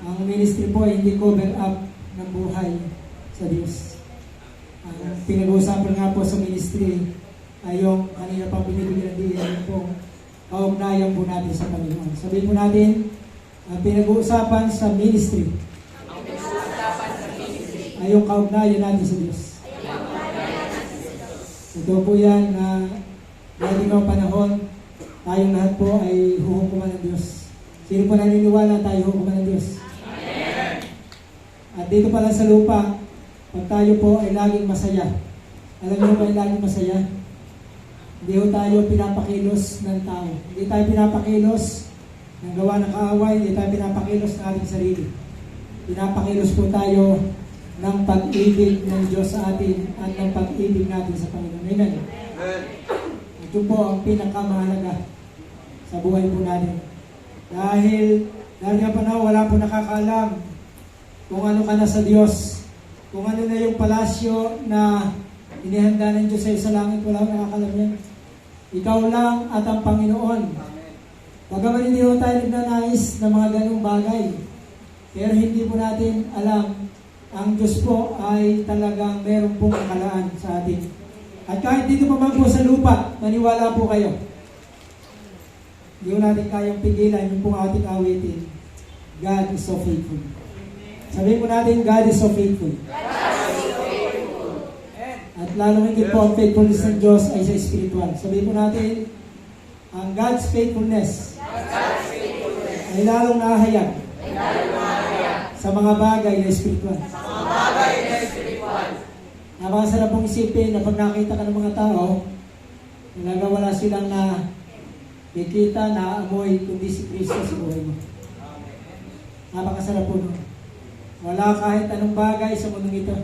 Ang ministry po ay hindi cover up ng buhay sa Diyos. Ang pinag-uusapan nga po sa ministry ay yung kanina pang binibigyan ng diyan po kaugnayan po natin sa Panginoon. Sabihin po natin, ang pinag-uusapan sa ministry ay yung kaugnayan natin sa Diyos. Ito po yan na dating ng panahon, tayong lahat po ay huhukuman ng Diyos. Sino po naniniwala tayo hukuman ng Diyos? Amen. At dito pala sa lupa, pag tayo po ay laging masaya. Alam niyo ba ay laging masaya? Hindi po tayo pinapakilos ng tao. Hindi tayo pinapakilos ng gawa ng kaaway. Hindi tayo pinapakilos ng ating sarili. Pinapakilos po tayo ng pag-ibig ng Diyos sa atin at ng pag-ibig natin sa Panginoon. Amen. Ito po ang pinakamahalaga sa buhay po natin. Dahil nga pa na wala po nakakaalam kung ano ka na sa Diyos. Kung ano na yung palasyo na inihanda ng Diyos sa langit, wala akong nakakalam yan. Ikaw lang at ang Panginoon. Bagaman hindi mo tayo nagnanais ng mga ganong bagay, pero hindi po natin alam, ang Diyos po ay talagang meron pong nakalaan sa atin. At kahit dito pa man po sa lupa, maniwala po kayo. Hindi po natin kayang pigilan yung pong ating awitin. God is so faithful. Sabihin po natin, God is so faithful. At lalo higit po ang faithfulness ng Diyos ay sa spiritual. Sabihin po natin, ang God's faithfulness ay lalong nahayag sa mga bagay na spiritual. Napakasarap pong isipin na pag nakita ka ng mga tao, talaga wala silang na kikita, na-amoy, kundi si Kristo sa buhay mo. Napakasarap po nun. Wala kahit anong bagay sa mundong ito.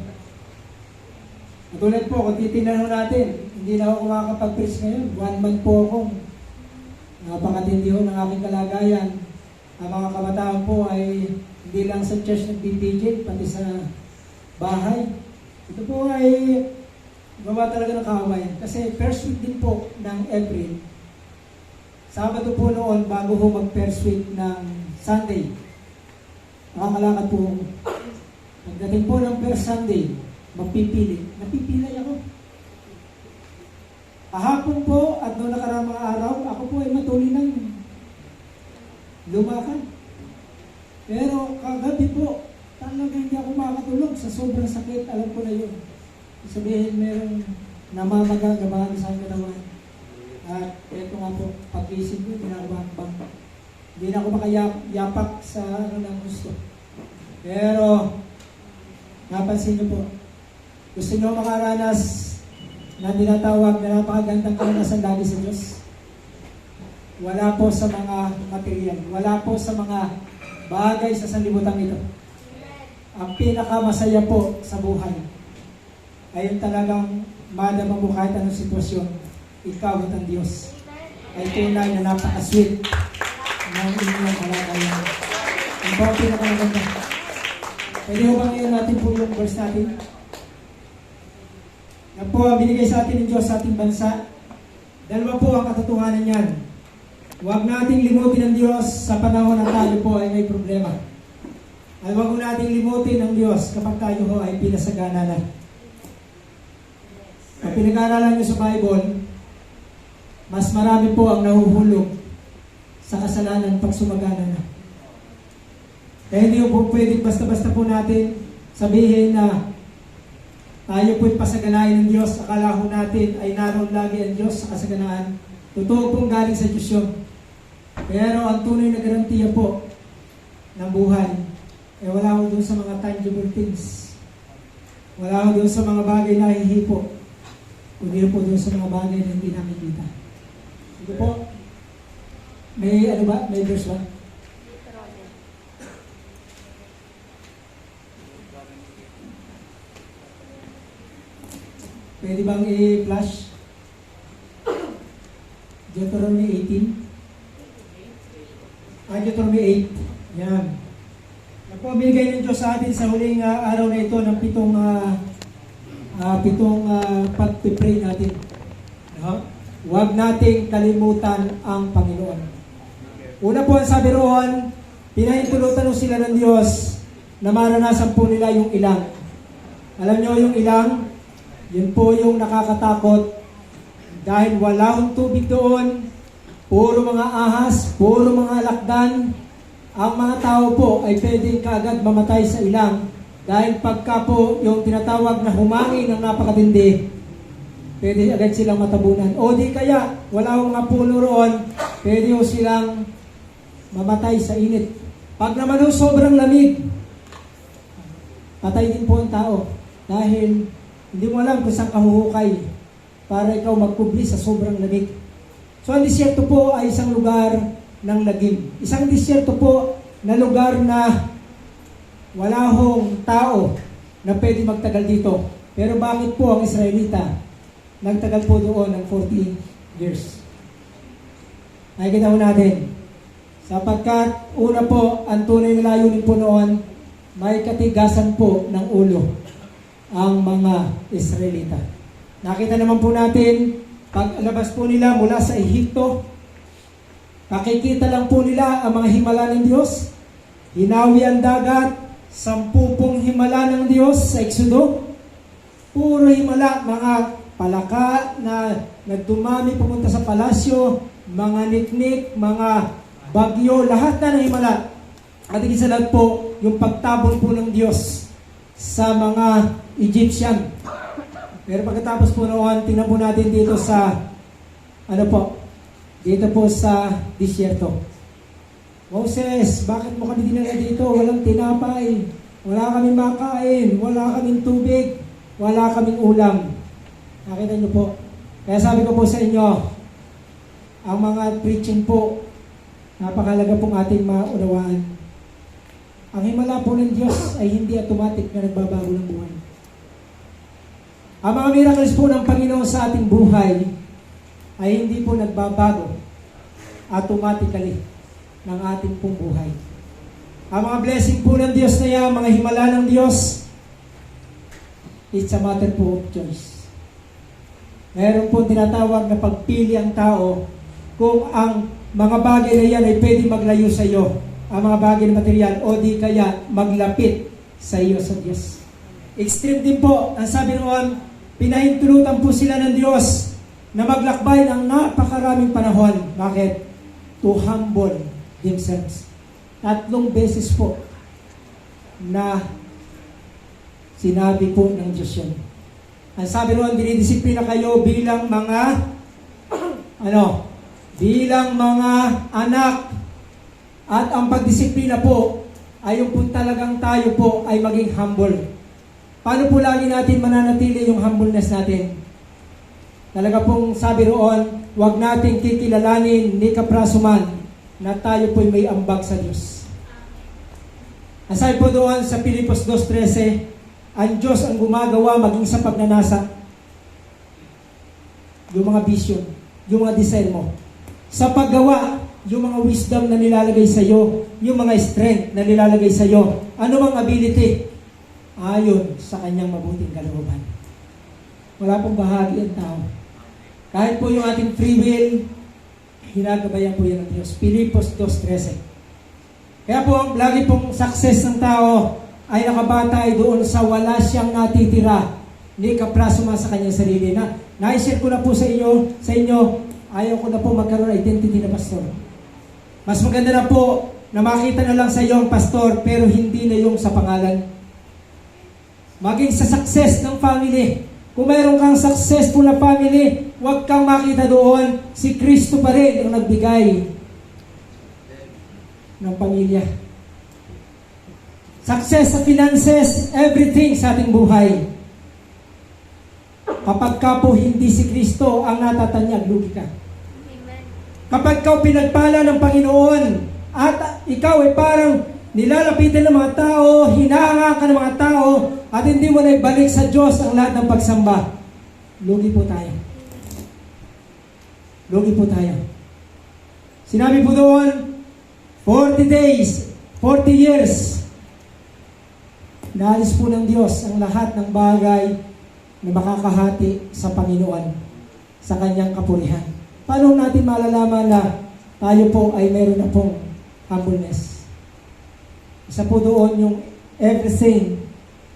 Katulad po, kung titignan natin, hindi na ako makakapag-preach ngayon. 1 month po akong napakatindi ho ng aking kalagayan. Ang mga kabataan po ay hindi lang sa church nagpipigil, pati sa bahay. Ito po ay gawa talaga ng kawayan. Kasi first week din po ng April, Sabado po noon, bago ho mag-first week ng Sunday, nakakalakad po ako. Pagdating po ng first Sunday, magpipili. Napipilay ako. Kahapon po at noong nakaraang mga araw, ako po ay matuloy ng lumakad. Pero kagabi po, talaga hindi ako makakatulog sa sobrang sakit. Alam ko na yun. Sabihin, merong namamaga, gabahan sa akin naman. At ito nga po, pag-isip ko, ginabang-bang. Hindi na ako makayapak sa ano ng gusto. Pero, napansin niyo po, gusto niyo makaranas na tinatawag na napakagandang karanasan lagi sa Diyos? Wala po sa mga material. Wala po sa mga bagay sa sanlibutan ito. Ang pinakamasaya po sa buhay ay yung talagang madama mo kahit anong sitwasyon, ikaw at ang Diyos ay tunay na napaka-sweet ng inyong kalagayan. Ang po ang pinakamaganda. Pwede mo ba ngayon natin po yung verse natin? Yan po ang binigay sa atin ng Diyos sa ating bansa. Dalawa po ang katotohanan yan. Huwag nating limutin ang Diyos sa panahon na tayo po ay may problema. At huwag nating limutin ang Diyos kapag tayo ho ay pinasagana na. Ang pinag-aaralan nyo sa Bible, mas marami po ang nahuhulog sa kasalanan pag sumagana na. Kaya hindi po pwedeng basta-basta po natin sabihin na tayo po'y pasaganahin ng Diyos. Akala ho natin ay naroon lagi ang Diyos sa kasaganaan. Totoo pong galing sa Diyos yun. Pero ang tunay na garantiya po ng buhay ay wala ho doon sa mga tangible things. Wala ho doon sa mga bagay na hihipo. Kundi po doon sa mga bagay na hindi nakikita. Ito po, may ano ba? May verse ba? Pwede bang i-flash? Deuteronomy 18. Deuteronomy 8. Yan. Yan po, binigay ng Diyos sa atin sa huling araw na ito ng pitong pag-pray natin. Huwag nating kalimutan ang Panginoon. Una po ang sabi roon, pinahintulutan po sila ng Diyos na maranasan po nila yung ilang. Alam nyo yung ilang, yun po yung nakakatakot dahil wala akong tubig doon, puro mga ahas, puro mga alakdan. Ang mga tao po ay pwedeng kaagad mamatay sa ilang dahil pagka po yung tinatawag na humangin ng napakatindi, pwede agad silang matabunan. O di kaya, wala akong mga puno roon, pwede po silang mamatay sa init. Pag naman yung sobrang lamig, patay din po ang tao. Dahil hindi mo alam kung saan ka huhukay para ikaw magkubli sa sobrang lamig. So ang disyerto po ay isang lugar ng lagim. Isang disyerto po na lugar na wala hong tao na pwede magtagal dito. Pero bakit po ang Israelita nagtagal po doon ng 40 years? Nakikita po natin. Sapagkat una po, ang tunay na layunin po noon, may katigasan po ng ulo ang mga Israelita. Nakita naman po natin, paglabas po nila mula sa Ehipto, nakikita lang po nila ang mga himala ng Diyos, hinawi ang dagat, 10 himala ng Diyos sa Exodo, puro himala, mga palaka na nagdumami pumunta sa palasyo, mga niknik, mga bagyo, lahat na ng himala. At isa lahat po, yung pagtabon po ng Diyos sa mga Egyptian. Pero pagkatapos po noon, tingnan po natin dito sa, dito po sa disyerto. Moses, bakit mo kami dinala dito? Walang tinapay, wala kaming makain, wala kaming tubig, wala kaming ulam. Nakita niyo po. Kaya sabi ko po sa inyo, ang mga preaching po, napakalaga pong ating maunawaan. Ang himala po ng Diyos ay hindi automatic na nagbabago ng buhay. Ang mga miracles po ng Panginoon sa ating buhay ay hindi po nagbabago automatically ng ating pong buhay. Ang mga blessing po ng Diyos na yan, mga himala ng Diyos, it's a matter po of choice. Meron po tinatawag na pagpili ang tao kung ang mga bagay na yan ay pwede maglayo sa iyo, ang mga bagay na material, o di kaya maglapit sa iyo sa Diyos. Extreme din po, ang sabi noon, pinahintulutan po sila ng Diyos na maglakbay ng napakaraming panahon. Bakit? To humble themselves. 3 beses po na sinabi po ng Diyos yan. Ang sabi noon, dinidisiplina kayo bilang mga bilang mga anak. At ang pagdisiplina po ay yung po talagang tayo po ay maging humble. Paano po lagi natin mananatili yung humbleness natin? Talaga pong sabi roon, huwag nating kikilalanin ni kaprasuman na tayo po'y may ambag sa Diyos. Aside po doon sa Pilipos 2:13, ang Diyos ang gumagawa maging sa pagnanasa. Yung mga vision, yung mga design mo. Sa paggawa, yung mga wisdom na nilalagay sa iyo, yung mga strength na nilalagay sa iyo, ano mang ability, ayon sa kanyang mabuting kalooban. Wala pong bahagi ang tao. Kahit po yung ating free will, hinagabayan po yan ng Diyos. Pilipos 2:13. Kaya po, lagi pong success ng tao ay nakabatay doon sa wala siyang natitira ni kaprasuma sa kanyang sarili. Na-share ko na po sa inyo, ayaw ko na po magkaroon identity na pastor. Mas maganda na po na makita na lang sa iyo ang pastor, pero hindi na yung sa pangalan. Maging sa success ng family. Kung mayroon kang successful na family, huwag kang makita doon, si Kristo pa rin ang nagbigay ng pamilya. Success sa finances, everything sa ating buhay. Kapag ka po hindi si Kristo ang natatanyag, lugi ka. Kapag ikaw pinagpala ng Panginoon at ikaw ay parang nilalapitan ng mga tao, hinahanga ka ng mga tao, at hindi mo na ibalik sa Diyos ang lahat ng pagsamba, lugi po tayo. Lugi po tayo. Sinabi po doon, 40 days, 40 years, naalis po ng Diyos ang lahat ng bagay na makakahati sa Panginoon, sa kanyang kapurihan. Paano natin malalaman na tayo po ay meron na pong humbleness? Isa po doon yung everything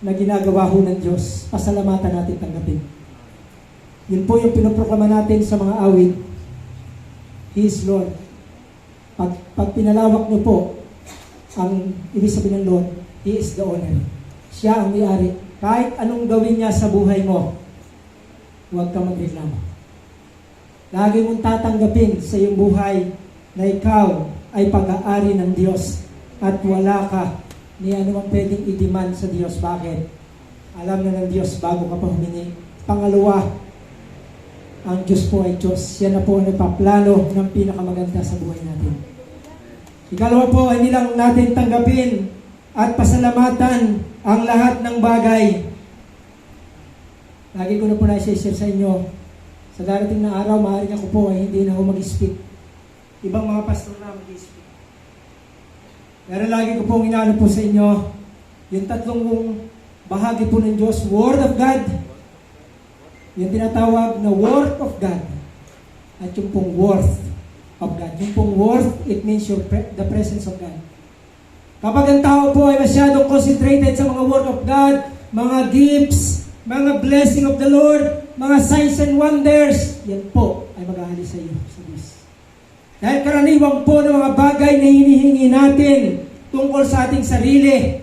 na ginagawa ho ng Diyos, pasalamatan natin tanggapin. Yun po yung pinoproklama natin sa mga awit. He is Lord. Pag pinalawak niyo po ang ibig sabihin ng Lord, He is the owner. Siya ang may-ari. Kahit anong gawin niya sa buhay mo, huwag kang magreklamo. Lagi mong tatanggapin sa iyong buhay na ikaw ay pag-aari ng Diyos at wala ka ni anumang pwedeng i-demand sa Diyos. Bakit? Alam na ng Diyos bago ka pa humingi. Pangalawa, ang Diyos po ay Diyos. Yan na po ang nagpaplano ng pinakamaganda sa buhay natin. Ikalawa po, hindi lang natin tanggapin at pasalamatan ang lahat ng bagay. Lagi ko na po na-share sa inyo, sa darating na araw, maaaring ako po ay hindi na ako mag-speak. Ibang mga pastor na mag-speak. Pero lagi ko pong inaano po sa inyo, yung tatlong bahagi po ng Diyos, Word of God, yung tinatawag na Word of God, at yung pong worth of God. Yung pong worth, it means the presence of God. Kapag ang tao po ay masyadong concentrated sa mga Word of God, mga gifts, mga blessing of the Lord, mga signs and wonders, yan po ay mag-aalis sa iyo sa Diyos. Dahil karaniwang po ng mga bagay na hinihingi natin tungkol sa ating sarili,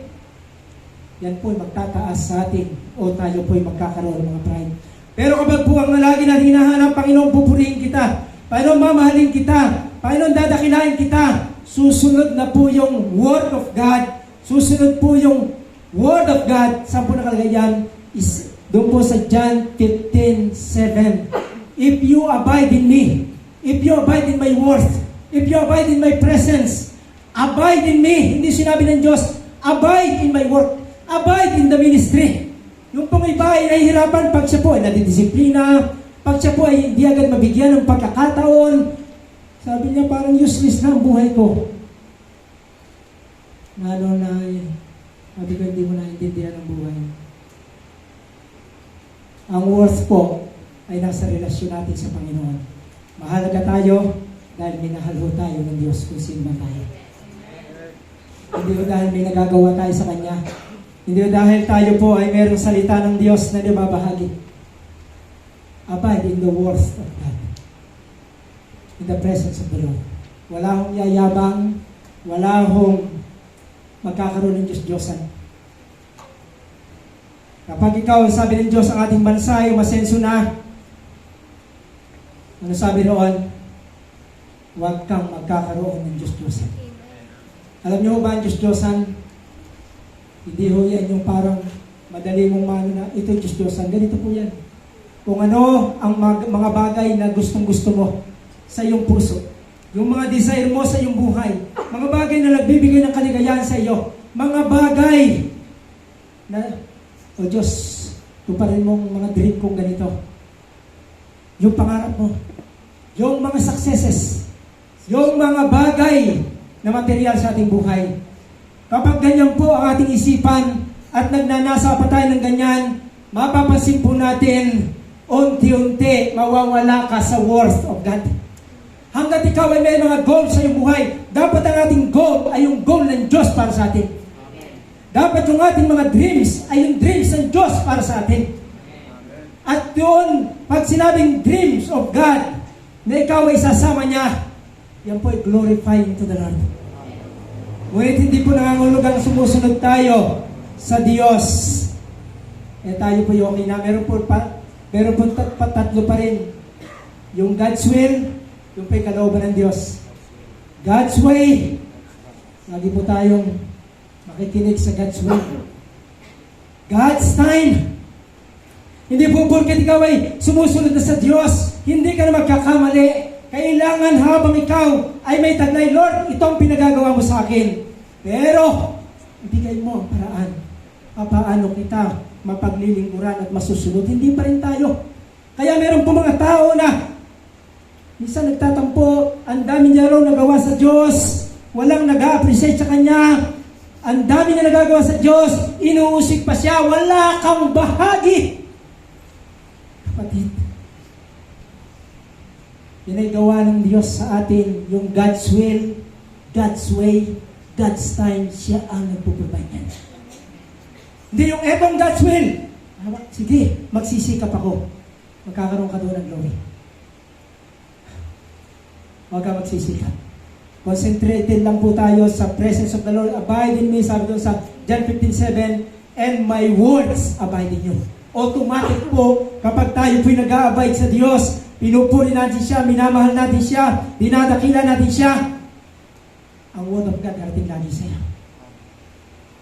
yan po ay magtataas sa atin o tayo po ay magkakaroon ng mga pride. Pero kapag po ang lagi na hinahanap, Panginoon, pupurihin kita, Panginoon, mamahalin kita, Panginoon, dadakilain kita, susunod na po yung Word of God, susunod po yung Word of God. Saan po nakalagay yan? Doon po sa John 15:7. If you abide in me, if you abide in my word, if you abide in my presence, abide in me. Hindi sinabi ng Diyos, abide in my work, abide in the ministry. Yung pong iba ay nahihirapan pag siya po ay nadidisiplina, pag siya po ay hindi agad mabigyan ng pagkakataon. Sabi niya, parang useless na ang buhay ko. Sabi ko, hindi mo naintindihan ang buhay. Ang worth po ay nasa relasyon natin sa Panginoon. Mahalaga tayo dahil minahal ho tayo ng Diyos kung sino man tayo. Hindi ho dahil may nagagawa tayo sa Kanya. Hindi ho dahil tayo po ay mayroong salita ng Diyos na nababahagi. Abide in the worth of God. In the presence of the Lord. Wala hong yayabang, wala hong magkakaroon ng Diyos-Diyosan. Kapag ikaw, sabi ng Diyos, ang ating bansa ay umasenso na, ano sabi roon? Huwag kang magkakaroon ng Diyos-Diyosan. Alam niyo ba ang Diyos-Diyosan? Hindi ho yan yung parang madali mong mano na ito Diyos-Diyosan. Ganito po yan. Kung ano ang mga bagay na gustong-gusto mo sa iyong puso, yung mga desire mo sa iyong buhay, mga bagay na nagbibigay ng kaligayahan sa iyo, mga bagay na, o Diyos, tuparin mong mga dream kong ganito. Yung pangarap mo, yung mga successes, yung mga bagay na material sa ating buhay. Kapag ganyan po ang ating isipan at nagnanasa pa tayo ng ganyan, mapapansin po natin, unti-unti mawawala ka sa worth of God. Hanggat ikaw ay may mga goal sa iyong buhay, dapat ang ating goal ay yung goal ng Diyos para sa atin. Dapat yung ating mga dreams ay yung dreams ng Diyos para sa atin. At doon, pag sinabing dreams of God, na ikaw ay sasama niya, yan po ay glorifying to the Lord. Ngunit hindi po nangangulugang sumusunod tayo sa Diyos. Tayo po yung okay na. Meron po tatlo pa rin. Yung God's will, yung po yung kalooban ng Diyos. God's way, lagi po tayong makikinig sa God's way. God's time. Hindi po porket ikaw ay sumusunod na sa Diyos, hindi ka na magkakamali. Kailangan habang ikaw ay may taglay, Lord, ito ang pinagagawa mo sa akin. Pero, ibigay mo ang paraan. Paano kita mapaglilingkuran at masusunod? Hindi pa rin tayo. Kaya meron po mga tao na minsan nagtatampo, ang dami niya raw nagawa sa Diyos, walang nag-a-appreciate sa Kanya, ang dami niya nagagawa sa Diyos, inuusik pa siya, wala kang bahagi. Kapatid, yan ay gawa ng Diyos sa atin, yung God's will, God's way, God's time, siya ang nagpo-provide yan. Hindi yung etong God's will. Sige, magsisikap ako. Magkakaroon ka doon ng glory. Huwag ka magsisikap. Concentrated lang po tayo sa presence of the Lord. Abide in me, sabi doon sa John 15:7, and my words abide in you. Automatic po, kapag tayo po'y nag-a-abide sa Diyos, pinupuri natin siya, minamahal natin siya, dinadakila natin siya, ang word of God darating lagi sa'yo.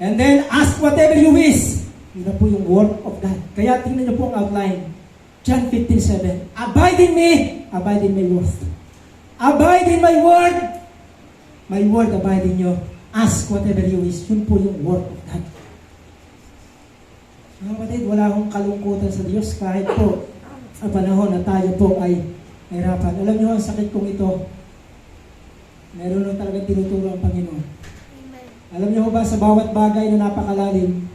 And then, ask whatever you wish. Yun na po yung word of God. Kaya tingnan niyo po ang outline. John 15:7, abide in me, abide in my word. Abide in my word. My word abide in you. Ask whatever you wish. Yun po yung word of God. Mga kapatid, wala akong kalungkutan sa Diyos kahit po sa panahon na tayo po ay nahirapan. Alam niyo, ang sakit kong ito, meron lang talagang tinuturo ang Panginoon. Alam niyo ba, sa bawat bagay na napakalalim,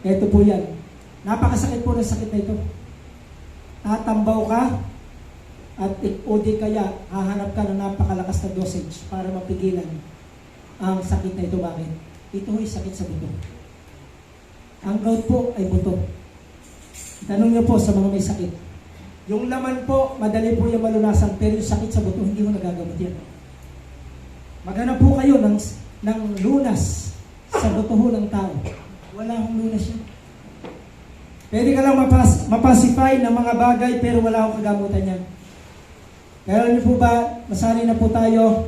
ito po yan. Napakasakit po ng sakit na ito. Tatambaw ka, at o di kaya, hahanap ka ng napakalakas na dosage para mapigilan ang sakit na ito. Bakit? Ito ay sakit sa buto. Ang gout po ay buto. Tanong niyo po sa mga may sakit. Yung laman po, madali po yung malunasan, pero yung sakit sa buto, hindi mo nagagamot yan. Maghanap po kayo ng lunas sa buto ng tao. Wala akong lunas yan. Pwede ka lang mapacify ng mga bagay, pero wala akong kagamutan yan. Kaya alam niyo po ba, masanay na po tayo,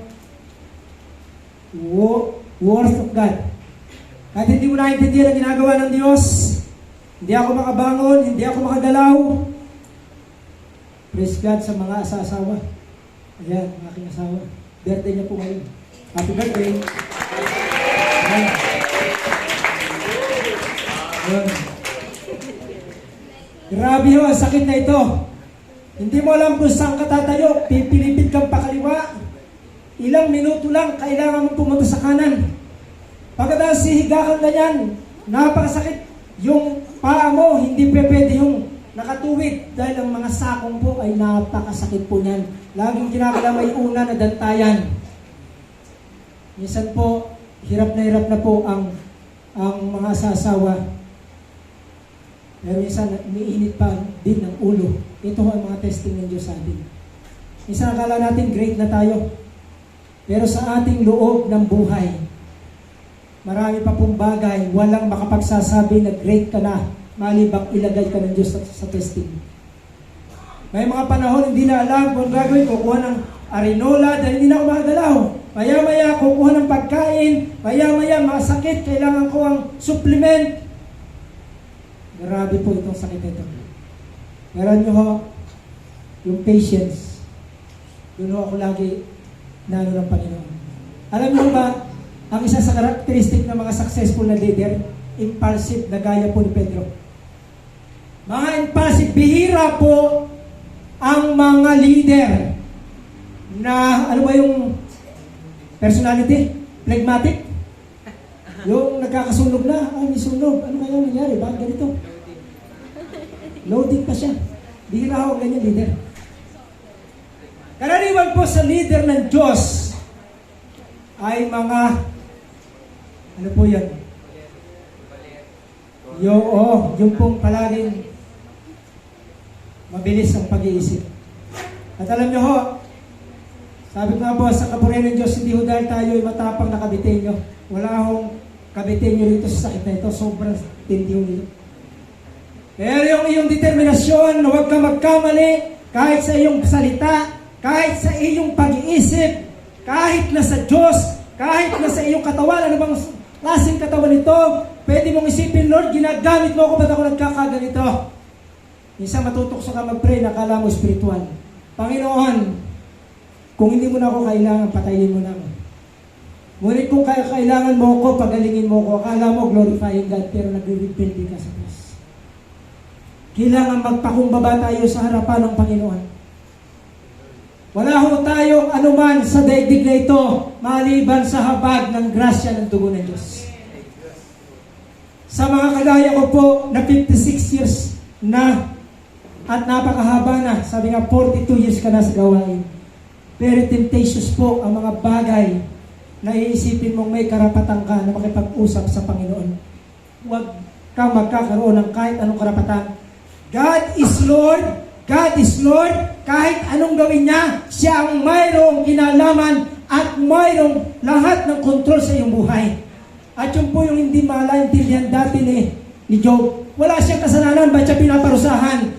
worth of God. Kahit hindi mo naintindihan ang ginagawa ng Diyos, hindi ako makabangon, hindi ako makagalaw. Praise God sa mga asawa. Ayan, ang aking asawa. Birthday niya po ngayon. Happy birthday. Ayan. Ayan. Grabe ho, ang sakit na ito. Hindi mo alam kung saan ka tatayo, pipilipit kang pakaliwa. Ilang minuto lang, kailangan mo pumunta sa kanan. Pagkatapos sihiga kang ganyan, napakasakit. Yung paa mo, hindi pwede yung nakatuwid dahil ang mga sakong po ay napakasakit po niyan. Laging kinakalamay una na dantayan. Minsan po, hirap na po ang mga asawa. Pero minsan, umiinit pa din ng ulo. Ito ang mga testing ng Diyos sa atin. Minsan akala natin great na tayo. Pero sa ating loob ng buhay, marami pa pong bagay, walang makapagsasabi na great ka na, malibang ilagay ka ng Diyos sa testing. May mga panahon, hindi na alam kung gagawin, kukuha ng arenola dahil hindi na ako makagalaw. Maya-maya, kukuha ng pagkain, maya-maya, masakit, kailangan ko ang supplement. Grabe po itong sakit ito. Meron nyo ho, yung patience. Doon ho ako lagi nano ng Panginoon. Alam nyo ba, ang isa sa characteristic ng mga successful na leader, impulsive na gaya po ni Pedro. Mga impulsive, bihira po ang mga leader na, ano ba yung personality? Phlegmatic? Yung nagkakasunog na, may sunog. Ano kaya nangyari? Bakit ganito? Loading pa siya. Bihira ako ganyan leader. Karaniwan po sa leader ng Diyos ay mga, ano po yan? Yung pong palaging mabilis ang pag-iisip. At alam nyo ho, sabi ko nga po, sa kapurihan ng Diyos, hindi ho dahil tayo ay matapang na kabitenyo. Wala akong kabitenyo rito sa sakit na ito. Sobrang tindi nito. Pero yung iyong determinasyon na huwag ka magkamali, kahit sa iyong salita, kahit sa iyong pag-iisip, kahit na sa Diyos, kahit na sa iyong katawan, ano bang klaseng katawan ito, pwede mong isipin, Lord, ginagamit mo ako, ba't ako nagkakaganito? Minsan matutokso ka mag-pray, nakala mo spiritual. Panginoon, kung hindi mo na ako kailangan, patayin mo na ako. Ngunit kung kailangan mo ako, pagalingin mo ako, akala mo glorifying God, pero nag-rebel ka sa Diyos. Kailangan magpakumbaba tayo sa harapan ng Panginoon. Wala ho tayong anuman sa daigdig na ito, maliban sa habag ng grasya ng dugo ng Diyos. Sa mga kagaya ko po, na 56 years na, at napakahaba na, sabi nga 42 years ka na sa gawain. Very temptatious po ang mga bagay na iisipin mong may karapatan ka na makipag-usap sa Panginoon. Huwag kang magkakaroon ng kahit anong karapatan. God is Lord. God is Lord. Kahit anong gawin niya, siya ang mayroong kinalaman at mayroong lahat ng kontrol sa iyong buhay. At yun po yung hindi malaintindihan dati ni Job. Wala siyang kasalanan, ba't siya pinaparusahan?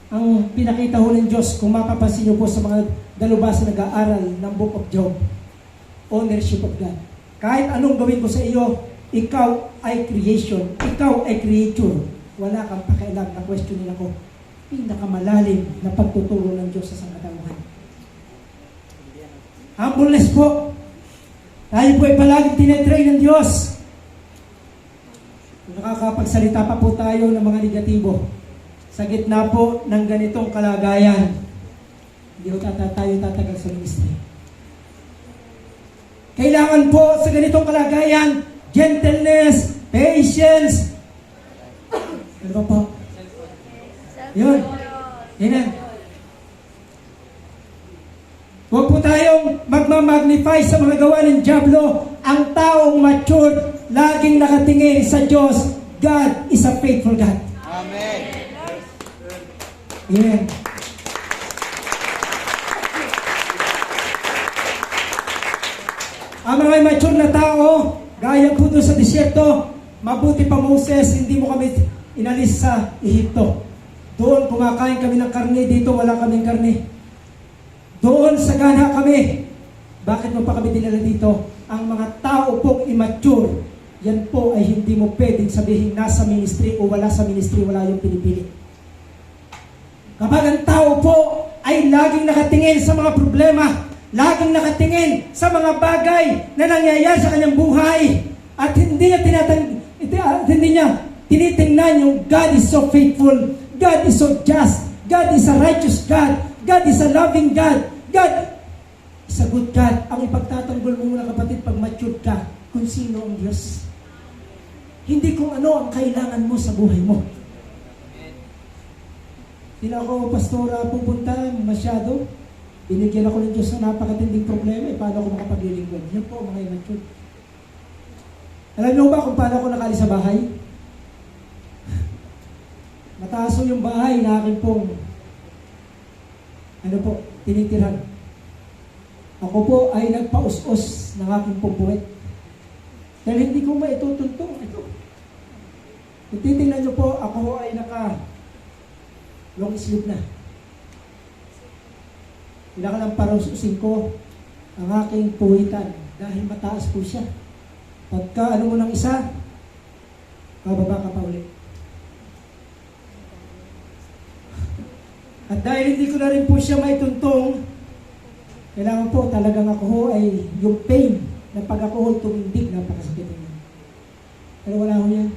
Ang pinakita ho ng Diyos, kung mapapansin niyo po sa mga dalubhasa nag-aaral ng Book of Job, ownership of God. Kahit anong gawin ko sa iyo, ikaw ay creation, ikaw ay creature. Wala kang pakialam na questionin ako. Pinakamalalim na pagtuturo ng Diyos sa sangkatauhan. Humbleness po. Tayo po ay palaging tinetrain ng Diyos. Kung nakakapagsalita pa po tayo ng mga negatibo, sa gitna po ng ganitong kalagayan, hindi ko tayo tatagal sa ministry. Kailangan po sa ganitong kalagayan, gentleness, patience. Ano ba po? Yun. Yan. Huwag po tayong magmamagnify sa mga gawa ng dyablo. Ang taong matured, laging nakatingin sa Diyos. God is a faithful God. Amen. Amen. Ang mga mature na tao, gaya po doon sa disyerto, mabuti pa Moses, hindi mo kami inalis sa Ehipto. Doon kumakain kami ng karne, dito wala kaming karne. Doon sagana kami. Bakit mo pa kami dinala dito? Ang mga tao pong immature, yan po ay hindi mo pwedeng sabihin nasa ministry o wala sa ministry, wala yung pinipili. Kapag ang tao po ay laging nakatingin sa mga problema, laging nakatingin sa mga bagay na nangyayari sa kanyang buhay, at hindi niya tinitingnan yung God is so faithful, God is so just, God is a righteous God, God is a loving God, God is a good God. Ang ipagtatanggol mo muna kapatid pag mature ka, kung sino ang Diyos. Hindi kung ano ang kailangan mo sa buhay mo. Hindi na ako, pastora, pupunta masyado. Binigyan ako ng Diyos ng napakatinding problema. Paano ako makapaglilingkod? Yan po, mga immature. Alam niyo ba kung paano ako nakali sa bahay? Mataas yung bahay na akin pong tinitiran. Ako po ay nagpaus-us ng aking pong buwet. Dahil hindi ko maitutuntong ito. Kung titingnan niyo po, ako ay naka long sleeve na. Pinakalang parususin ko ang aking puwitan dahil mataas po siya. Pagka mo ng isa, bababa ka pa ulit. At dahil hindi ko na rin po siya maituntong, kailangan po talagang ako ho ay yung pain na pag ako ho tumindig, napakasakit niya. Pero wala ho yan.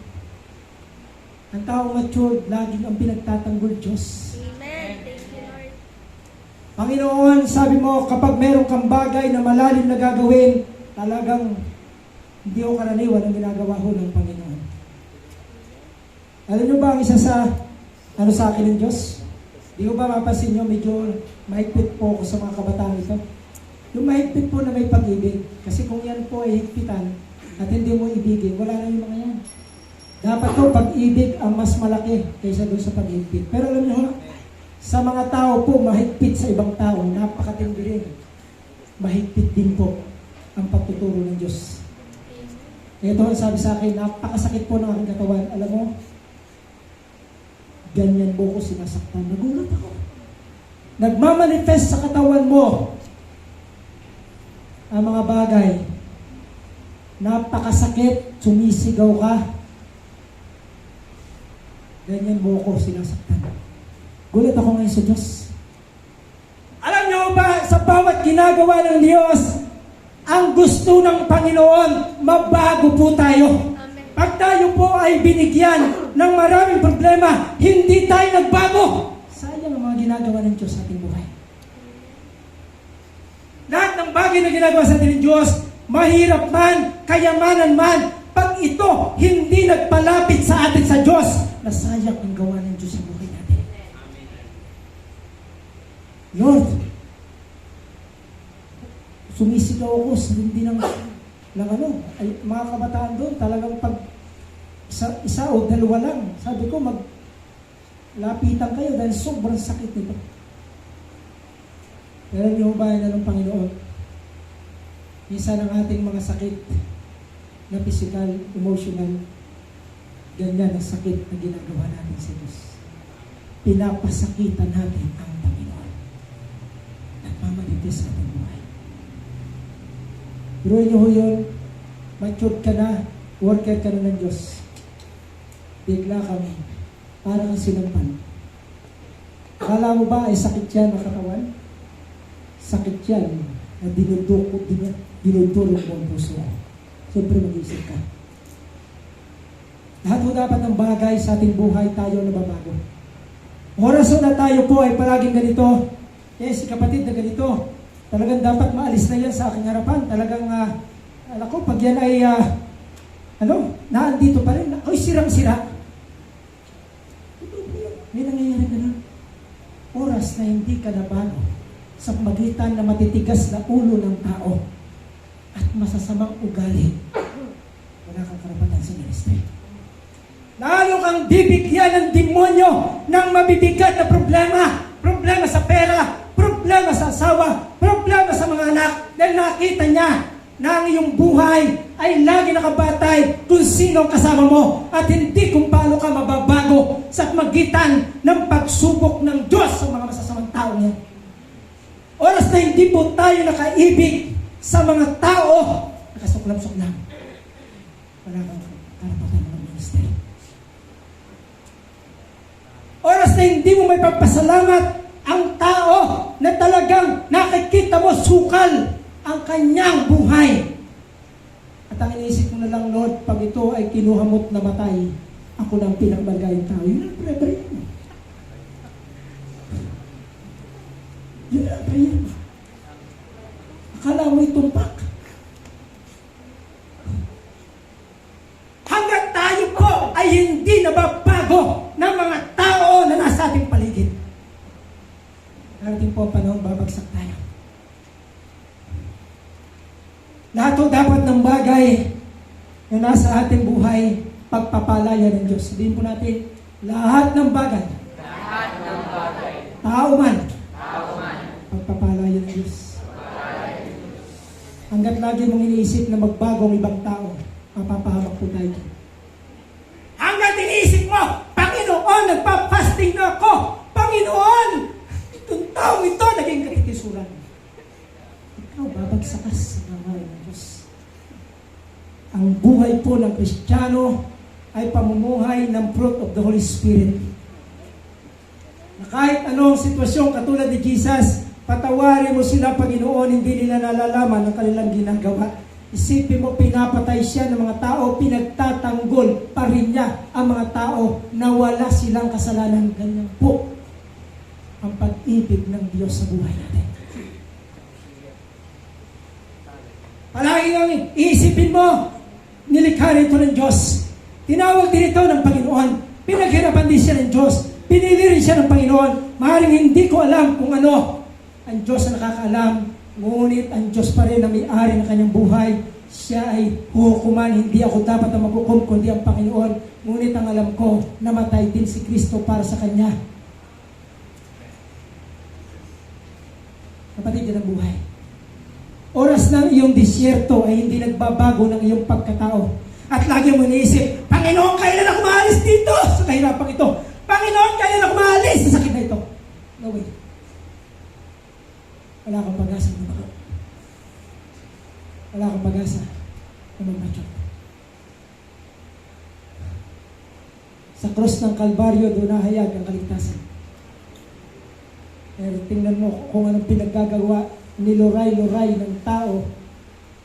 Ang taong matured, laging ang pinagtatanggol Diyos. Amen. Thank you, Lord. Panginoon, sabi mo, kapag meron kang bagay na malalim na gagawin, talagang hindi ko karaniwan ang ginagawa ho ng Panginoon. Alam niyo ba ang isa sa akin ng Diyos? Di ko ba mapasin nyo, medyo mahigpit po ako sa mga kabataan ito. Yung mahigpit po na may pag-ibig. Kasi kung yan po ay higpitan at hindi mo ibigin, wala na yung mga yan. Dapat po pag-ibig ang mas malaki kaysa doon sa pag-higpit. Pero alam niyo, sa mga tao po, mahigpit sa ibang tao, napakatindi rin. Mahigpit din po ang pagtuturo ng Diyos. Ito ang sabi sa akin, napakasakit po ng aking katawan. Alam mo, ganyan mo ko sinasaktan. Nagulat ako. Nagmamanifest sa katawan mo ang mga bagay. Napakasakit, sumisigaw ka. Ganyan mo ko sinasaktan. Gulat ako ngayon sa Diyos. Alam niyo ba, sa bawat ginagawa ng Diyos, ang gusto ng Panginoon, mabago po tayo. Pag tayo po ay binigyan ng maraming problema, hindi tayo nagbago. Sayang ang mga ginagawa ng Diyos sa ating buhay. Lahat ng bagay na ginagawa sa ating Diyos, mahirap man, kayamanan man, pag ito hindi nagpalapit sa atin sa Diyos, nasayang ang gawa ng Diyos sa buhay natin. Lord, sumisigaw ako sa hindi ng ng ay, mga kabataan doon, talagang pag isa o dalawa lang, sabi ko, maglapitan kayo dahil sobrang sakit nito. Pero niyo ba na ng Panginoon? Minsan ang ating mga sakit na physical, emotional, ganyan ang sakit na ginagawa natin sa Diyos. Pinapasakitan natin ang Panginoon. Nagmamaligtas sa ating buhay. Pero niyo ho yun, matured ka na, worker ka na ng Diyos. Bigla kami, parang sinampal. Akala mo ba ay sakit yan ang katawan? Sakit yan na dinudurog mo ang puso. Siyempre mag-isip ka. Lahat mo dapat ng bagay sa ating buhay tayo nababago. Oras na tayo po ay palaging ganito. Si kapatid na ganito. Talagang dapat maalis na yan sa aking harapan. Talagang, alam ko, pag yan ay, naandito pa rin. Ako'y sirang-sira. May nangyayari ganun. Oras na hindi ka nabago sa magitan na matitigas na ulo ng tao at masasamang ugali, wala kang karapatan sa ministry. Lalo kang bibigyan ng demonyo ng mabibigat na problema. Problema sa pera, problema sa asawa, problema sa mga anak. Dahil nakita niya na ang iyong buhay ay lagi nakabatay kung sino ang kasama mo at hindi kung paano ka mababago sa magitan ng pagsubok ng Diyos sa mga masasamang tao niya. Oras na hindi po tayo nakaibig sa mga tao, nakasuklam-suklam. Wala kang karapatan ng ministry. Oras na hindi mo may pagpasalamat ang tao na talagang nakikita mo sukal ang kanyang buhay. At ang iniisip mo na lang, Lord, pag ito ay kinuha mo't namatay, ako lang pinakmalagayang tao. Yun ang prayer mo. Yun ang prayer mo. Akala mo itumpak. Hanggat tayo po ay hindi nababago ng mga tao na nasa ating paligid. Darating po ang panahon, babagsak tayo. Lahat o dapat ng bagay na nasa ating buhay, pagpapalaya ng Diyos. Sabihin po natin, lahat ng bagay. Lahat ng bagay. Tao man. Pagpapalaya ng Diyos. Hanggat lagi mong iniisip na magbago ang ibang tao, mapapahamak po tayo. Hanggat iniisip mo, Panginoon, nagpa-fasting na ako. Panginoon, itong tao ito, naging karitisuran. Ikaw, babagsakas sa ngalan ng Diyos. Ang buhay po ng Kristiyano ay pamumuhay ng fruit of the Holy Spirit. Na kahit anong sitwasyon katulad ni Jesus, patawarin mo sila, Panginoon, hindi nila nalalaman ang kanilang ginagawa. Isipin mo, pinapatay siya ng mga tao, pinagtatanggol pa rin niya ang mga tao na wala silang kasalanan. Ganyan po ang pag-ibig ng Diyos sa buhay natin. Palagi lang iisipin mo, nilikha rito ng Diyos. Tinawag din ito ng Panginoon. Pinaghirapan din siya ng Diyos. Pinili rin siya ng Panginoon. Maaaring hindi ko alam kung ano. Ang Diyos ang nakakaalam. Ngunit ang Diyos pa rin na may-ari ng kanyang buhay. Siya ay hukuman. Hindi ako dapat na maghukom kundi ang Panginoon. Ngunit ang alam ko, namatay din si Kristo para sa Kanya. Kapatid, yan ang buhay. Oras ng iyong disyerto ay hindi nagbabago ng iyong pagkatao. At lagi mo iniisip, Panginoon, kailan ako maalis dito sa kahirapan ito? Panginoon, kailan ako maalis sa sakit na ito? No way. Wala kang pag-asa na magbago. Wala kang pag-asa na magbago. Sa krus ng Kalbaryo, doon nahayag ang kaligtasan. Pero tingnan mo kung anong pinaggagawa, niluray-luray ng tao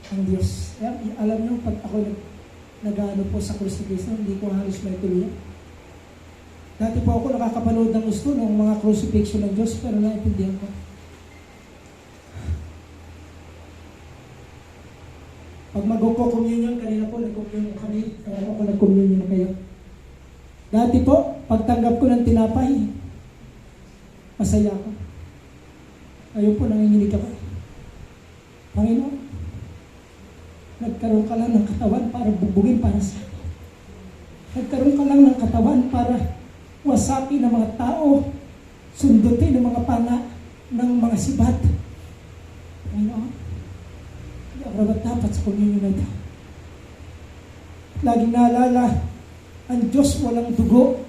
ang Diyos. Kaya, alam nyo, pag ako nag-ano po sa krus ni Cristo, hindi ko halos may tuluyan. Dati po ako nakakapanood ng gusto ng mga crucifixion ng Diyos, pero naintindihan ko. Pag magpo-communion, kanina po nag-communion kami, kaya ako nag-communion na kayo. Dati po, pagtanggap ko ng tinapay, masaya ako. Ayun po, nanginginig ako. Panginoon, Nagkaroon ka lang ng katawan para bubugin para sa atin. Nagkaroon ka lang ng katawan para wasakin ng mga tao, sundutin ng mga pana ng mga sibat. Ano? Hindi ako dapat sa komunyon na ito. Laging naalala, ang Diyos walang dugo.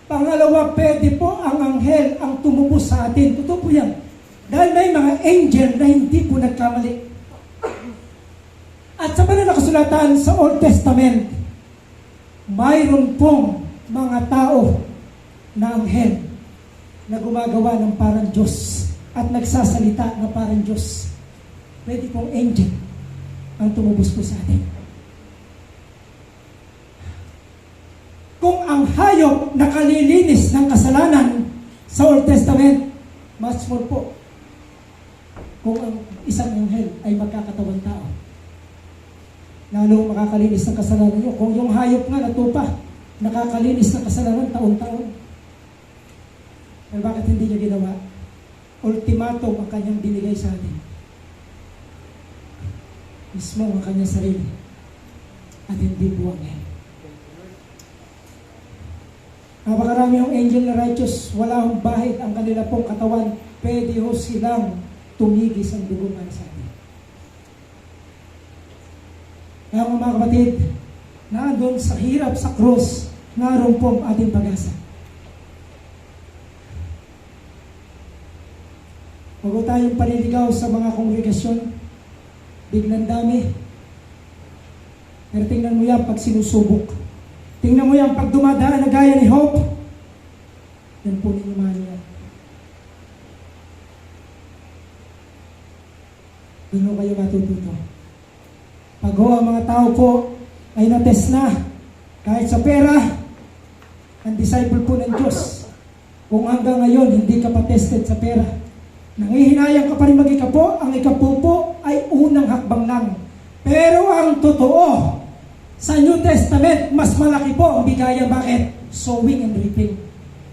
Pangalawa, pwede po ang anghel ang tumubos sa atin. Totoo po yan. Dahil may mga angel na hindi po nagkamali. At sa banal na kasulatan sa Old Testament, mayroon pong mga tao na anghel na gumagawa ng parang Diyos at nagsasalita na parang Diyos. Pwede pong angel ang tumubos po sa atin. Kung ang hayop nakalilinis ng kasalanan sa Old Testament, much more po kung ang isang anghel ay magkakatawang tao. Lalo makakalinis ng kasalanan nyo. Kung yung hayop nga natupa, nakakalinis ng kasalanan taon-taon. Pero bakit hindi niya ginawa? Ultimatum ang kanyang binigay sa atin. Mismo ang kanyang sarili. At hindi po anghel. Napakarami yung angel na righteous, wala hong bahid ang kanila pong katawan. Pwede ho silang tumigis ang dugo para sa atin. Kaya mga kapatid, naandun sa hirap sa krus, naroon po ang ating pag-asa. Bago tayong paniligaw sa mga kongregasyon, biglang dami. Pero tingnan mo yan pag sinusubok. Tingnan mo yan pag dumadaan na gaya ni Hope. Yan po ninyo mahal yan. Doon kayo matututo. Pag ang mga tao po ay natest na, kahit sa pera, ang disciple po ng Diyos, kung hanggang ngayon hindi ka pa tested sa pera, nangihinayang ka pa rin mag-ikapo, ang ikapo po ay unang hakbang lang. Pero ang totoo, sa New Testament, mas malaki po ang bigayan. Bakit? Sowing and reaping.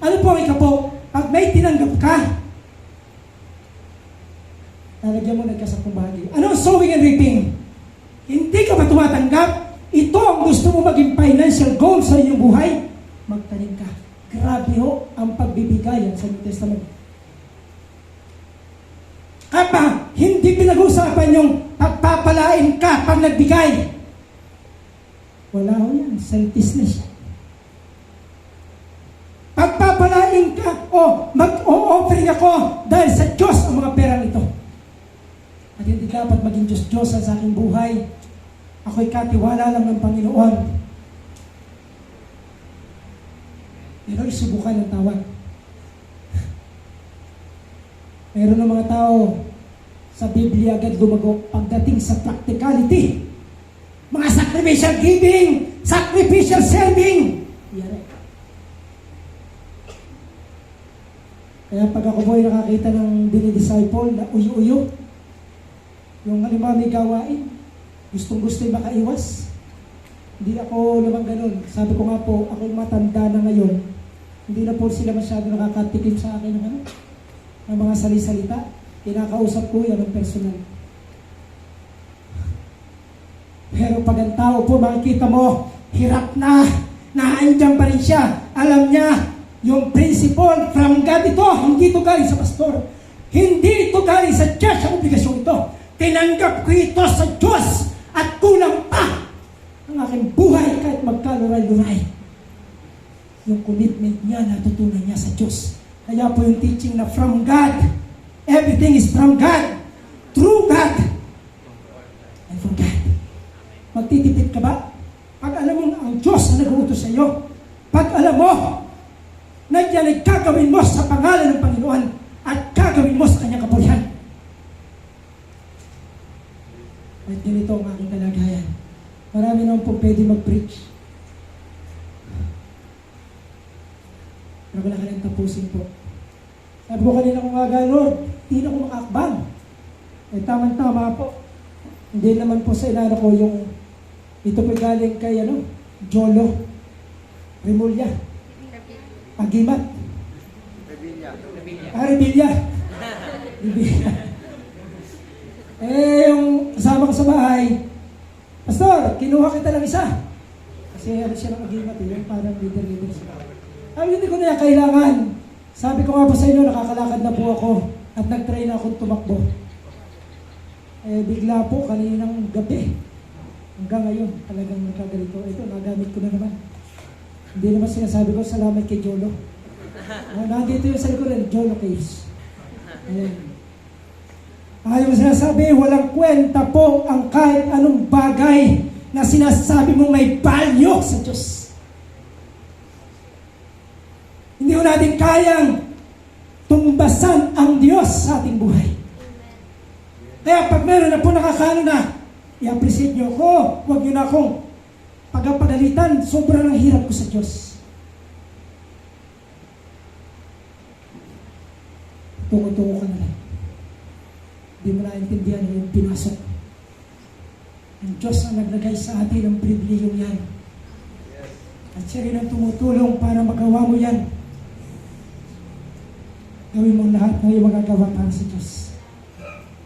Ano po ang ikapo? Pag may tinanggap ka, lalagyan mo nagkasakong bahagi. Ano ang sowing and reaping? Hindi ka ba tumatanggap? Ito ang gusto mo maging financial goal sa inyong buhay? Magtanim ka. Grabe ho ang pagbibigayan sa New Testament. Kapa, hindi pinag-usapan yung pagpapalain ka pag nagbigay. Wala ho yan. Selfishness. Pagpapalain ka o mag-o-offering ako dahil sa Diyos ang mga perang ito. At hindi dapat maging Diyos-Diyos sa aking buhay. Ako'y katiwala lang ng Panginoon. Pero isubukan ng tawag. Meron ng mga tao sa Biblia agad lumago pagdating sa practicality. Mga sacrificial giving, sacrificial serving. Yari. Kaya pag ako po'y nakakita ng dinidisciple na uyo-uyo, yung halimbawa may gawain, gustong-gusto yung makaiwas. Hindi ako naman ganun. Sabi ko nga po, ako'y matanda na ngayon. Hindi na po sila masyado nakakatikim sa akin ng mga salisalita. Kinakausap ko yan ng personal. Pero pag ang tao po, makikita mo, hirap na, naandyan pa rin siya. Alam niya, yung principle from God ito, hindi ito galing sa pastor. Hindi ito galing sa church ang obligasyon ito. Tinanggap ko ito sa Diyos at kulang pa ang aking buhay kahit magkaluray-luray. Yung commitment niya, natutunan niya sa Diyos. Kaya po yung teaching na from God, everything is from God, through God, and from God. Magtitipid ka ba? Pag alam mo na ang Diyos na nag-uutos sa iyo, pag alam mo na yan ay gagawin mo sa pangalan ng Panginoon at gagawin mo sa kanyang kapulihan. At ganito ang aking kalagayan. Marami naman po pwede mag-preach. Pero wala ka nang tapusin po. Sabi ko kanina kumaga, Lord, hindi na ako makakbang. Eh, tama-tama po. Hindi naman po sa ilano ko yung ito po galing kay Jolo Remulla Agimat Revilla yung kasama ko sa bahay Pastor, kinuha kita ng isa. Kasi ano siya ng agimat yung parang leader siya. Ay, hindi ko na yan kailangan. Sabi ko nga po sa inyo, nakakalakad na po ako at nag-try na akong tumakbo. Bigla po kaninang gabi. Hanggang ngayon, talagang nagkagalito. Ito, nagamit ko na naman. Hindi naman sinasabi ko, salamat kay Jolo. Nandito yung sa likuran, Jolo Caves. Ayan. Ayaw mo sinasabi, walang kwenta po ang kahit anong bagay na sinasabi mong may value sa Diyos. Hindi ko natin kayang tumbasan ang Diyos sa ating buhay. Kaya pag meron na po nakakano na, i-appreciate nyo ako, huwag nyo na akong pagpagalitan, sobrang ang hirap ko sa Diyos. Tungo-tungo ka na lang. Hindi mo naintindihan yung pinasok. Ang Diyos ang naglagay sa atin ng pribilehiyong yan. At siya rin ang tumutulong para magawa mo yan. Gawin mo lahat ng iyong magagawa para sa Diyos.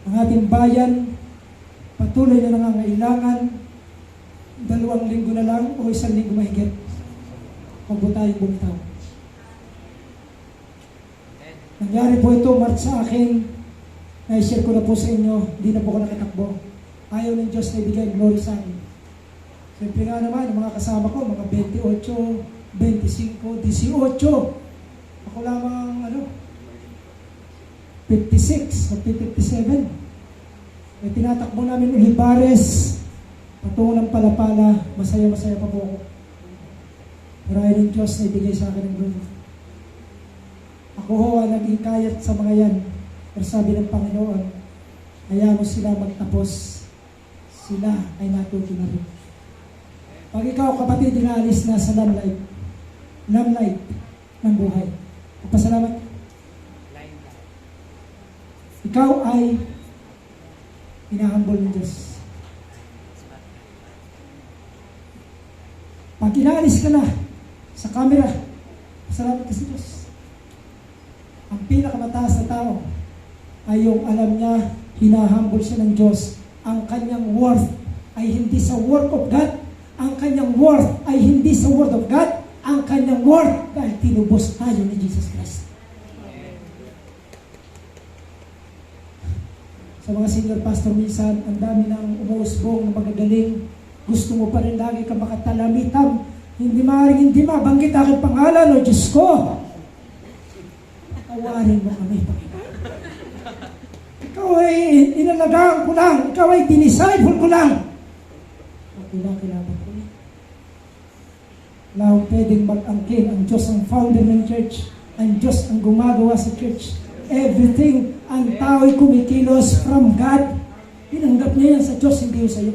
Ang ating bayan, patuloy na nangangailangan, 2 linggo na lang o 1 linggo mahigit. Huwag mo tayong bumitaw. Nangyari po ito, March sa akin, na-share ko na po sa inyo, hindi na po ako nakatakbo. Ayaw ng Diyos na ibigay glory sa akin. Siyempre nga naman, mga kasama ko, mga 28, 25, 18. Ako lamang, 56 at 57. May tinatakbo namin Olivares, patungo ng Palapala, masaya-masaya pa po ako. Marami ng Diyos na ibigay sa akin ng glory. Ako ho ang naging kayat sa mga yan. Pero sabi ng Panginoon, hayaan mo sila magtapos. Sila ay natuto na rin. Pag ikaw, kapatid, inaalis na sa lamlight ng buhay. Pasalamat. Ikaw ay inahambol ng Diyos. Pag inaalis ka na sa camera, pasalamat ka sa Diyos. Ang pinakamataas na tao ay yung alam niya, hinahambol siya ng Diyos. Ang kanyang worth ay hindi sa work of God. Ang kanyang worth ay hindi sa word of God. Ang kanyang worth dahil tinubos tayo ni Jesus Christ. Sa mga senior pastor minsan, ang dami ng umuusbong, magagaling. Gusto mo pa rin lagi ka makatalamitam. Hindi maaaring hindi mabanggit aking pangalan, o Diyos ko. Tawarin mo kami, Panginoon. Ikaw ay inalagaan ko lang. Ikaw ay dinisciple ko lang. Kailangan ko lang. Wala akong pwedeng mag-angkin. Ang Diyos ang founder ng church. Ang Diyos ang gumagawa sa church. Everything, ang tao'y kumikilos from God. Tinanggap niya yan sa Diyos, hindi sa iyo.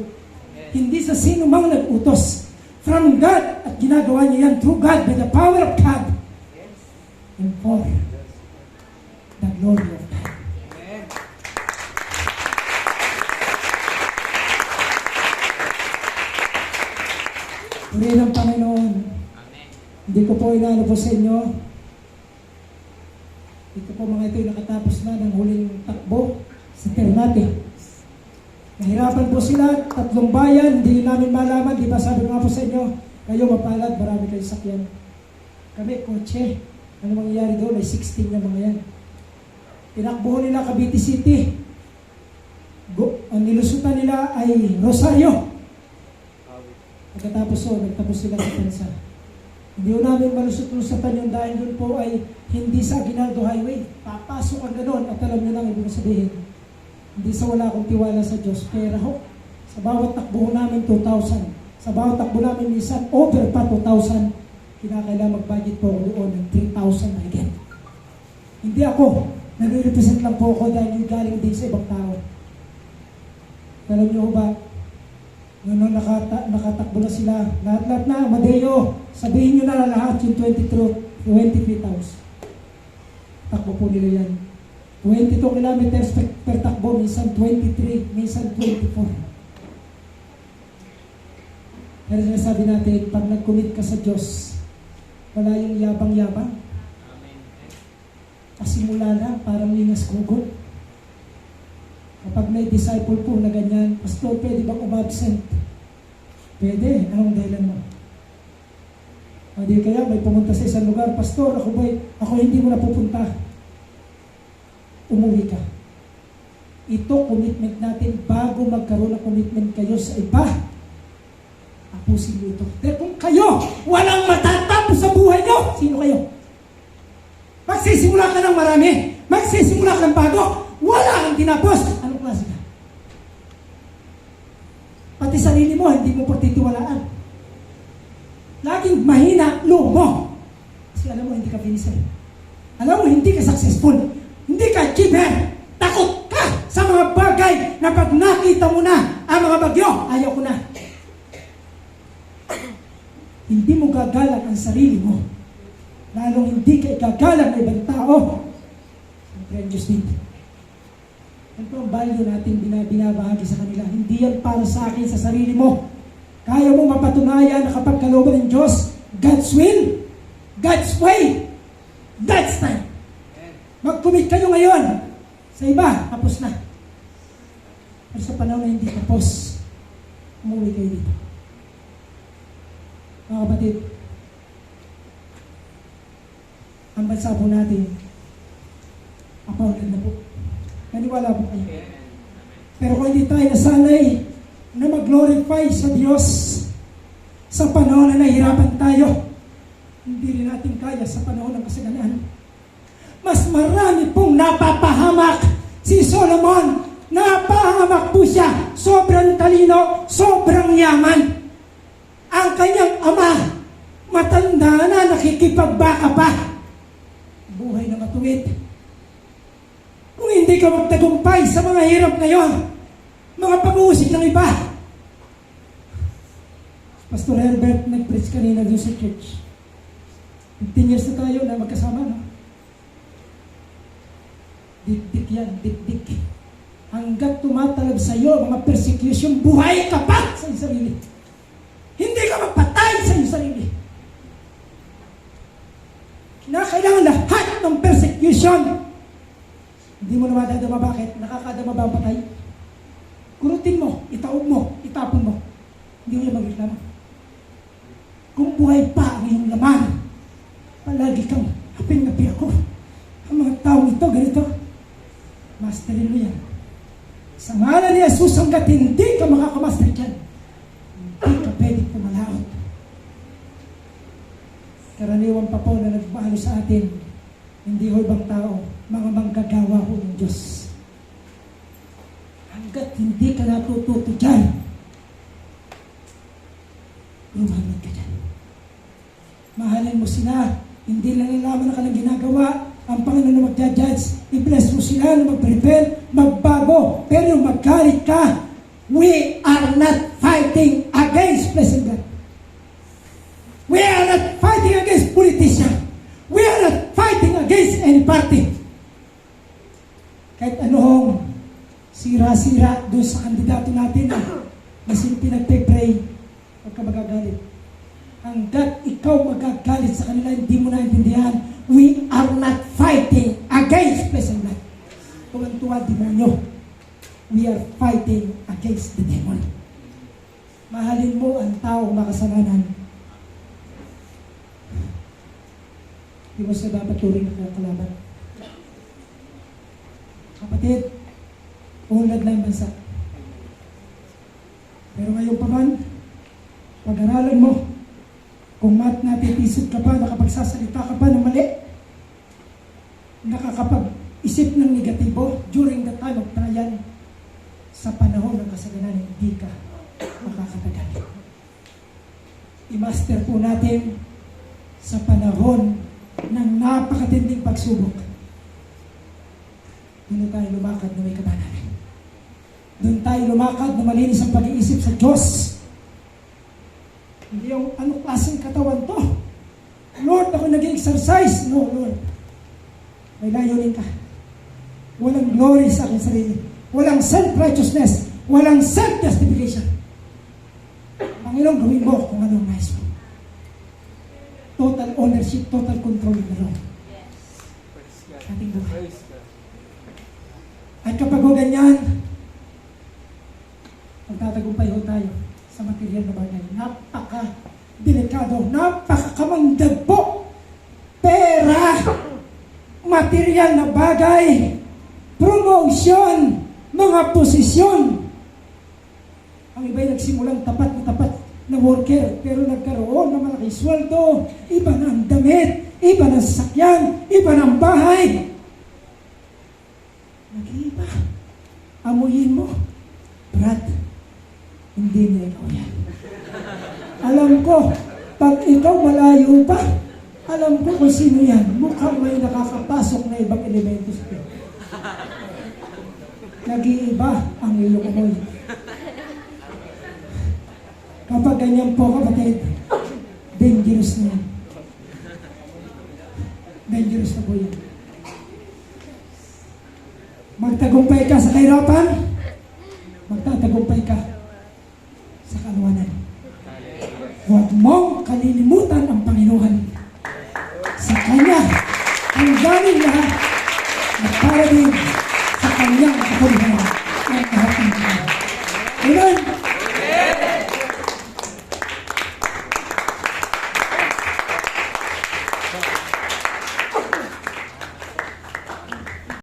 Hindi sa sino mang nag-utos. From God, at ginagawa niya yan through God, by the power of God. And for the glory of God. Purihin ang Panginoon. Hindi ko po inaano po sa inyo. Ito po mga ito'y nakatapos na ng huling takbo sa Ternate. Nahirapan po sila, 3 bayan, hindi namin malaman, di ba sabi nga po sa inyo, kayo mapalad, marami kayong sakyan. Kami, kotse, ano mangyayari doon, ay 16 na mga yan. Tinakbo nila Cavite City. Ang nilusutan nila ay Rosario. Pagkatapos nagtapos sila sa Tansa. Hindi ko namin malusot-lusatan yung dahil doon po ay hindi sa Aguinaldo Highway. Papasok ang gano'n at alam nyo lang ibig sabihin. Hindi sa wala akong tiwala sa Diyos. Pero ho, sa bawat takbo namin 2,000. Sa bawat takbo namin minsan over pa 2,000. Kinakailangan mag-budget po ako doon ng 3,000 again. Hindi ako. Nag-represent lang po ako dahil galing din sa ibang tao. Alam nyo ba? Noon nakatakbo na sila, lahat-lahat na, Madeo, sabihin nyo na lahat yung 23,000. Takbo po nila yan. 22 kilometers per takbo, minsan 23, minsan 24. Pero sinasabi natin, pag nag-commit ka sa Diyos, wala yung yabang-yabang. Pasimula na, parang lingas gugot. Kapag may disciple po na ganyan, Pastor, pwede bang umabsent? Pwede. Anong dahilan mo? O di kaya may pumunta sa isang lugar, Pastor, ako hindi mo napupunta. Umuwi ka. Ito commitment natin bago magkaroon ng commitment kayo sa iba. Tapusin mo ito. Pero kung kayo, walang matatapos sa buhay nyo, sino kayo? Magsisimula ka ng marami. Magsisimula ka ng bago. Wala kang tinapos. Anong klase ka? Pati sarili mo, hindi mo pagtitiwalaan. Laging mahina loob mo. Kasi alam mo, hindi ka finisher. Alam mo, hindi ka successful. Hindi ka achiever. Takot ka sa mga bagay na pag nakita mo na ang mga bagyo, ayaw ko na. Hindi mo gagalang ang sarili mo. Lalong hindi ka igagalang ng ibang tao. Siyempre ang Diyos dito. Yan po ang value natin binabahagi sa kanila. Hindi yan para sa akin, sa sarili mo. Kaya mo mapatunayan na kapag kalooban ng Diyos, God's will, God's way, God's time. Mag-commit kayo ngayon. Sa iba, tapos na. Pero sa panahon na hindi tapos, umuwi kayo dito. Mga kapatid, ang bansa po natin, apawlan na po. Maniwala po kayo. Pero kung hindi tayo nasanay na mag-glorify sa Diyos sa panahon na nahihirapan tayo, hindi rin natin kaya sa panahon ng kasaganaan. Mas marami pong napapahamak si Solomon. Napahamak po siya. Sobrang talino, sobrang yaman. Ang kanyang ama, matanda na, nakikipagbaka pa. Buhay na matuwid. Kung hindi ka magtagumpay sa mga hirap ngayon, mga pag-uusig ng iba. Pastor Herbert nag-preach kanina doon sa church. 15 years na tayo na magkasama, no? Dik-dik yan, dik-dik. Hanggat tumatalab sa iyo mga persecution, buhay ka pa sa iyong sarili. Hindi ka magpatay sa iyong sarili. Kinakailangan lahat ng persecution. Hindi mo na madadama. Bakit? Nakakadama ba ang patay? Kurutin mo, itaob mo, itapon mo. Hindi mo yan magreklamo. Kung buhay pa ang iyong laman, palagi kang haping-hapi ako. Ang mga taong ito, ganito. Masterin mo yan. Sa ngalan ni Jesus, hanggat hindi ka makakamaster dyan, hindi ka pwedeng pumalaot. Karaniwan pa po na nagpaano sa atin, hindi ho ibang tao, mga manggagawa ho ng Diyos. Hanggat hindi ka natututo dyan, lumaman ka dyan. Mahalin mo sila, hindi lang nalaman na ka ng ginagawa, ang Panginoon na magja-judge, i-bless mo sila na mag-prepare, magbago. Pero yung magalit ka, we are not fighting against President God. We are not fighting against politicians. We are not fighting against any party. Kahit anong sira-sira doon sa kandidato natin na pinagpe-pray, huwag ka magagalit. Hanggat ikaw magagalit sa kanila, hindi mo naintindihan, we are not fighting against President God. Tuwan-tuwa, demonyo. We are fighting against the demon. Mahalin mo ang taong makasalanan. Di mo siya dapat turing na kalaban. Kapatid, unlad na yung bansa. Pero ngayon pa man, pag-aralan mo, kung natitisid ka pa, nakapagsasalita ka pa ng mali, nakakapag-isip ng negatibo during the time of trial, sa panahon ng kasalanan, hindi ka makakatagal. I-master po natin sa panahon ng napakatinding pagsubok. Doon tayo lumakad na may kabanalan. Doon tayo lumakad na malinis ang pag-iisip sa Diyos. Hindi yung anong klaseng katawan to. Lord, ako nag-exercise. No, Lord. May layunin ka. Walang glory sa aking sarili. Walang self-righteousness. Walang self-justification. Panginoon, gawin mo kung anong nais mo. Total ownership, total control na Lord. Ating buhay. At kapag ho ganyan, magtatagumpay ho tayo sa material na bagay. napaka-delikado, napaka-kamandag po. Pera, material na bagay, promotion, mga posisyon. Ang iba'y nagsimulang tapat na worker, pero nagkaroon ng malaking sweldo, iba na ang damit, iba na ang sasakyan, iba na ang bahay. Nag-iiba. Amuyin mo, Brad, hindi na ikaw yan. Alam ko, pag ikaw malayo pa, alam ko kung sino yan. Mukhang may nakakapasok na ibang elemento sa iyo. Nag-iiba ang iyong amoy. Kapag ganyan po, kapatid, dangerous na yan. Dangerous na po yan. Magtagumpay ka sa kahirapan, magtatagumpay ka sa kaluwanan. Huwag mong kalilimutan ang Panginoon. Sa Kanya, ang galing lahat na para din sa Kanyang kapulihan ng lahat ng Amen.